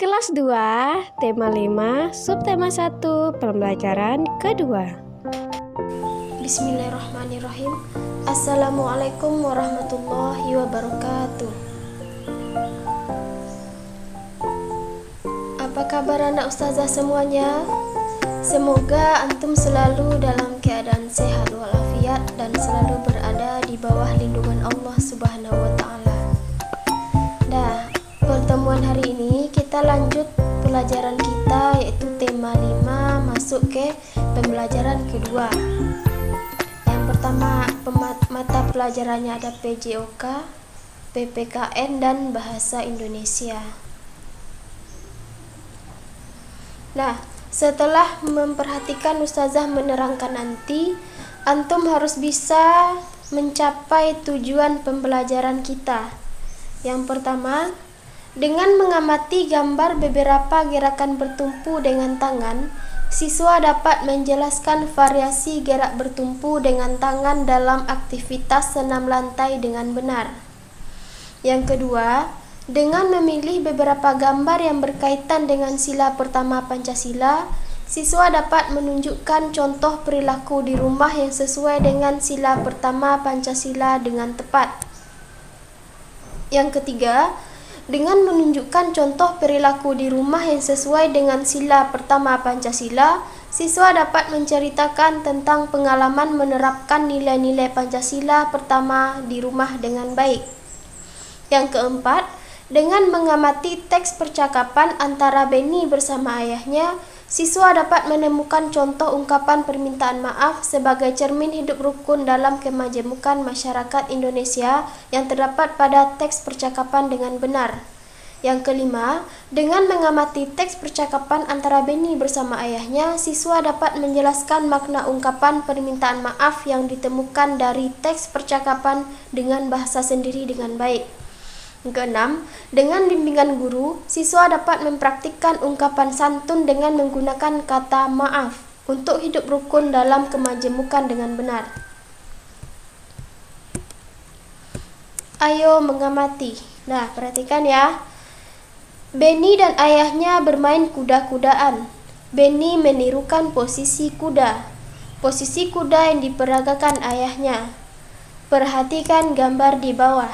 Kelas 2, tema 5, subtema 1, pembelajaran kedua. Bismillahirrahmanirrahim. Assalamualaikum warahmatullahi wabarakatuh. Apa kabar anak ustazah semuanya? Semoga antum selalu dalam keadaan sehat walafiat dan selalu berada di bawah lindungan Allah Subhanahu wa taala. Pertemuan hari ini kita lanjut pelajaran kita, yaitu tema 5 masuk ke pembelajaran kedua. Yang pertama, mata pelajarannya ada PJOK, PPKN dan Bahasa Indonesia. Nah, setelah memperhatikan ustazah menerangkan nanti, antum harus bisa mencapai tujuan pembelajaran kita. Yang pertama, dengan mengamati gambar beberapa gerakan bertumpu dengan tangan, siswa dapat menjelaskan variasi gerak bertumpu dengan tangan dalam aktivitas senam lantai dengan benar. Yang kedua, dengan memilih beberapa gambar yang berkaitan dengan sila pertama Pancasila, siswa dapat menunjukkan contoh perilaku di rumah yang sesuai dengan sila pertama Pancasila dengan tepat. Yang ketiga, dengan menunjukkan contoh perilaku di rumah yang sesuai dengan sila pertama Pancasila, siswa dapat menceritakan tentang pengalaman menerapkan nilai-nilai Pancasila pertama di rumah dengan baik. Yang keempat, dengan mengamati teks percakapan antara Beni bersama ayahnya, siswa dapat menemukan contoh ungkapan permintaan maaf sebagai cermin hidup rukun dalam kemajemukan masyarakat Indonesia yang terdapat pada teks percakapan dengan benar. Yang kelima, dengan mengamati teks percakapan antara Beni bersama ayahnya, siswa dapat menjelaskan makna ungkapan permintaan maaf yang ditemukan dari teks percakapan dengan bahasa sendiri dengan baik. Yang keenam, dengan bimbingan guru, siswa dapat mempraktikkan ungkapan santun dengan menggunakan kata maaf untuk hidup rukun dalam kemajemukan dengan benar. Ayo mengamati. Nah, perhatikan ya. Beni dan ayahnya bermain kuda-kudaan. Beni menirukan posisi kuda. Posisi kuda yang diperagakan ayahnya. Perhatikan gambar di bawah.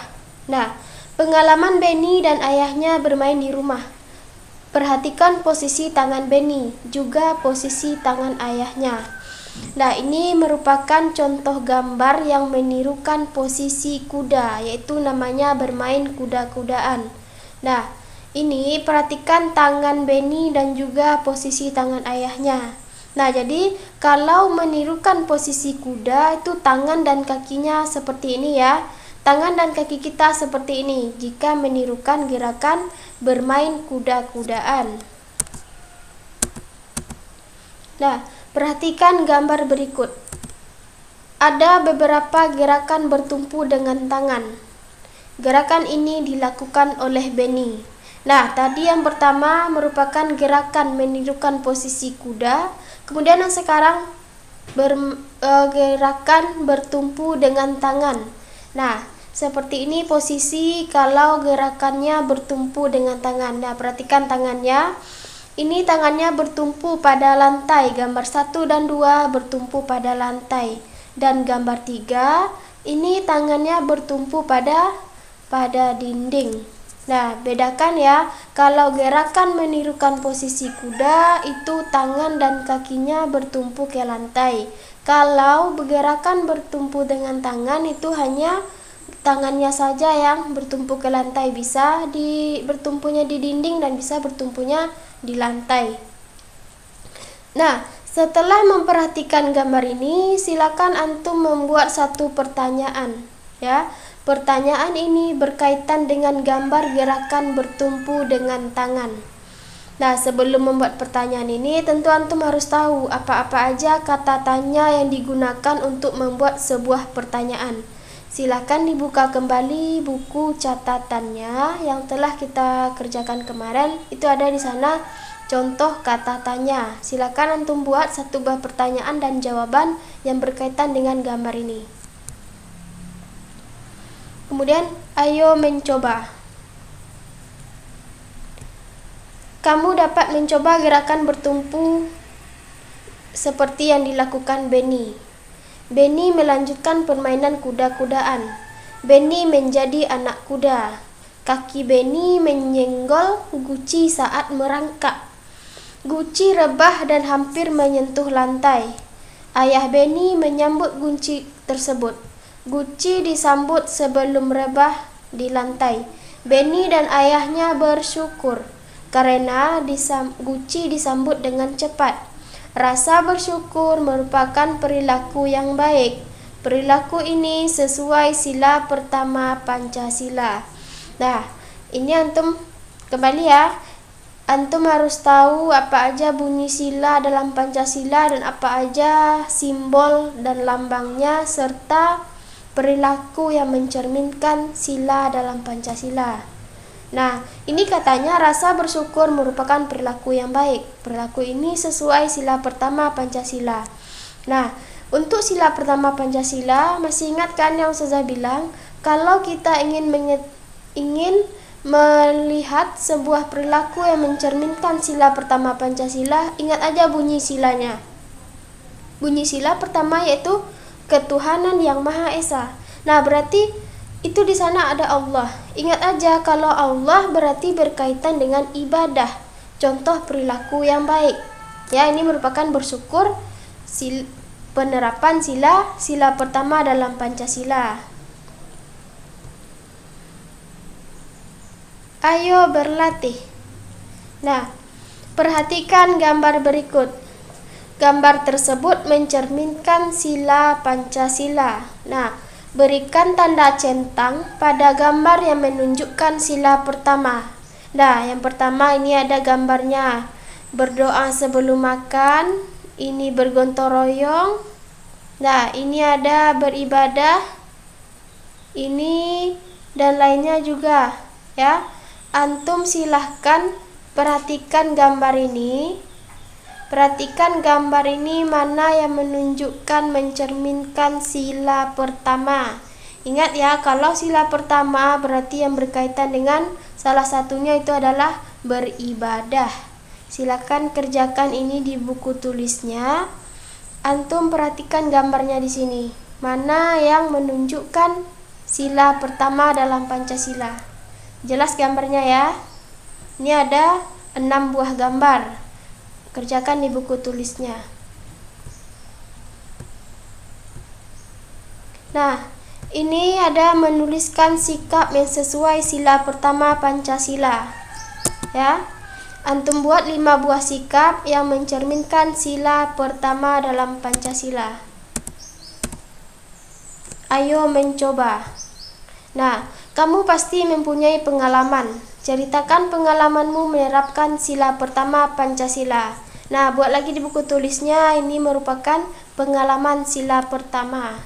Nah, pengalaman Beni dan ayahnya bermain di rumah. Perhatikan posisi tangan Beni, juga posisi tangan ayahnya. Nah, ini merupakan contoh gambar yang menirukan posisi kuda, yaitu namanya bermain kuda-kudaan. Nah, ini perhatikan tangan Beni dan juga posisi tangan ayahnya. Nah, jadi kalau menirukan posisi kuda itu tangan dan kakinya seperti ini ya. Tangan dan kaki kita seperti ini jika menirukan gerakan bermain kuda-kudaan. Nah, perhatikan gambar berikut. Ada beberapa gerakan bertumpu dengan tangan. Gerakan ini dilakukan oleh Beni. Nah, tadi yang pertama merupakan gerakan menirukan posisi kuda. Kemudian yang sekarang gerakan bertumpu dengan tangan. Nah, seperti ini posisi kalau gerakannya bertumpu dengan tangan. Nah, perhatikan tangannya. Ini tangannya bertumpu pada lantai. Gambar 1 dan 2 bertumpu pada lantai. Dan gambar 3, ini tangannya bertumpu pada dinding. Nah, bedakan ya. Kalau gerakan menirukan posisi kuda, itu tangan dan kakinya bertumpu ke lantai. Kalau gerakan bertumpu dengan tangan, itu hanya tangannya saja yang bertumpu ke lantai, bisa bertumpunya di dinding dan bisa bertumpunya di lantai. Nah, setelah memperhatikan gambar ini, silakan antum membuat satu pertanyaan ya. Pertanyaan ini berkaitan dengan gambar gerakan bertumpu dengan tangan. Nah, sebelum membuat pertanyaan ini, tentu antum harus tahu apa-apa aja kata tanya yang digunakan untuk membuat sebuah pertanyaan. Silakan dibuka kembali buku catatannya yang telah kita kerjakan kemarin. Itu ada di sana contoh kata tanya. Silakan antum buat satu buah pertanyaan dan jawaban yang berkaitan dengan gambar ini. Kemudian, ayo mencoba. kamu dapat mencoba gerakan bertumpu seperti yang dilakukan Benny. Benny melanjutkan permainan kuda-kudaan. Benny menjadi anak kuda. Kaki Benny menyenggol guci saat merangkak. Guci rebah dan hampir menyentuh lantai. Ayah Benny menyambut guci tersebut. Guci disambut sebelum rebah di lantai. Benny dan ayahnya bersyukur karena guci disambut dengan cepat. Rasa bersyukur merupakan perilaku yang baik. Perilaku ini sesuai sila pertama Pancasila. Nah, ini antum kembali ya. Antum harus tahu apa aja bunyi sila dalam Pancasila dan apa aja simbol dan lambangnya serta perilaku yang mencerminkan sila dalam Pancasila. Nah, ini katanya rasa bersyukur merupakan perilaku yang baik. Perilaku ini sesuai sila pertama Pancasila. Nah, untuk sila pertama Pancasila, masih ingat kan yang Ustazah bilang, kalau kita ingin melihat sebuah perilaku yang mencerminkan sila pertama Pancasila, ingat aja bunyi silanya. Bunyi sila pertama yaitu ketuhanan yang Maha Esa. Nah, berarti itu di sana ada Allah. Ingat aja kalau Allah berarti berkaitan dengan ibadah. Contoh perilaku yang baik. Ya, ini merupakan bersyukur penerapan sila pertama dalam Pancasila. Ayo berlatih. Nah, perhatikan gambar berikut. Gambar tersebut mencerminkan sila Pancasila. Nah, berikan tanda centang pada gambar yang menunjukkan sila pertama. Nah, yang pertama ini ada gambarnya. Berdoa sebelum makan. Ini bergotong royong. Nah, ini ada beribadah. Ini dan lainnya juga, ya. Antum silahkan perhatikan gambar ini. Perhatikan gambar ini mana yang menunjukkan mencerminkan sila pertama. Ingat ya, kalau sila pertama berarti yang berkaitan dengan salah satunya itu adalah beribadah. Silakan kerjakan ini di buku tulisnya. Antum perhatikan gambarnya di sini. Mana yang menunjukkan sila pertama dalam Pancasila? Jelas gambarnya ya. Ini ada 6 buah gambar. Kerjakan di buku tulisnya. Nah, ini ada menuliskan sikap yang sesuai sila pertama Pancasila. Ya. Antum buat 5 buah sikap yang mencerminkan sila pertama dalam Pancasila. Ayo mencoba. Nah, kamu pasti mempunyai pengalaman. Ceritakan pengalamanmu menerapkan sila pertama Pancasila. Nah, buat lagi di buku tulisnya, ini merupakan pengalaman sila pertama.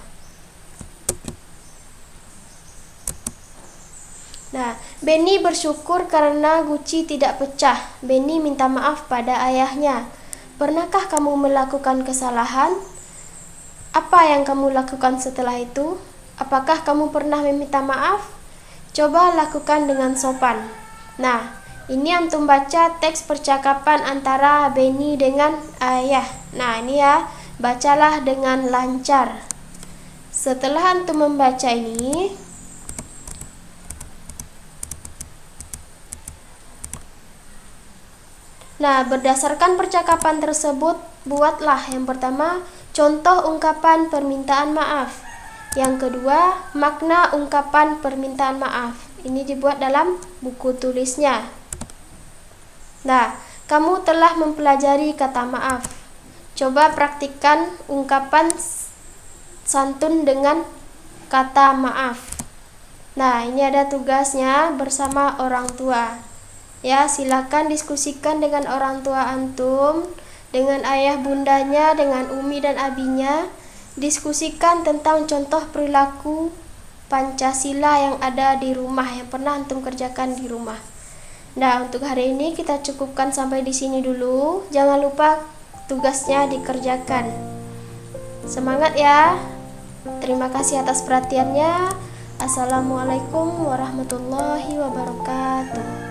Nah, Benny bersyukur karena guci tidak pecah. Benny minta maaf pada ayahnya. Pernahkah kamu melakukan kesalahan? Apa yang kamu lakukan setelah itu? Apakah kamu pernah meminta maaf? Coba lakukan dengan sopan. Nah, ini antum baca teks percakapan antara Benny dengan ayah. Nah, ini ya, bacalah dengan lancar. Setelah antum membaca ini, nah, berdasarkan percakapan tersebut, buatlah yang pertama, contoh ungkapan permintaan maaf. Yang kedua, makna ungkapan permintaan maaf. Ini dibuat dalam buku tulisnya. Nah, kamu telah mempelajari kata maaf. Coba praktikkan ungkapan santun dengan kata maaf. Nah, ini ada tugasnya bersama orang tua. Ya, silakan diskusikan dengan orang tua antum, dengan ayah bundanya, dengan umi dan abinya. Diskusikan tentang contoh perilaku Pancasila yang ada di rumah, yang pernah antum kerjakan di rumah. Nah, untuk hari ini kita cukupkan sampai di sini dulu. Jangan lupa tugasnya dikerjakan. Semangat ya. Terima kasih atas perhatiannya. Assalamualaikum warahmatullahi wabarakatuh.